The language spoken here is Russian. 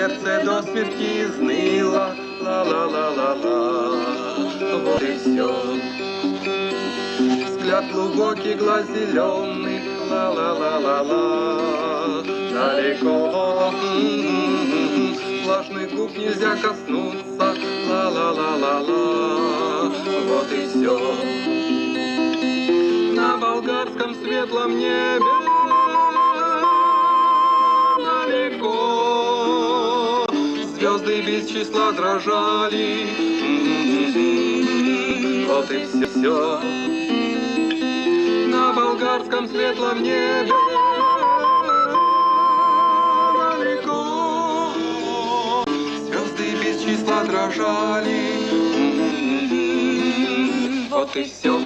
сердце до смерти изныло, ла-ла-ла-ла-ла, вот и все. Взгляд глубокий, глаз зеленый, ла-ла-ла-ла-ла, далеко. Влажных губ нельзя коснуться, ла-ла-ла-ла-ла, вот и все. На болгарском светлом небе далеко звезды без числа дрожали, вот и все. На болгарском светлом небе далеко звезды без числа дрожали, вот и все.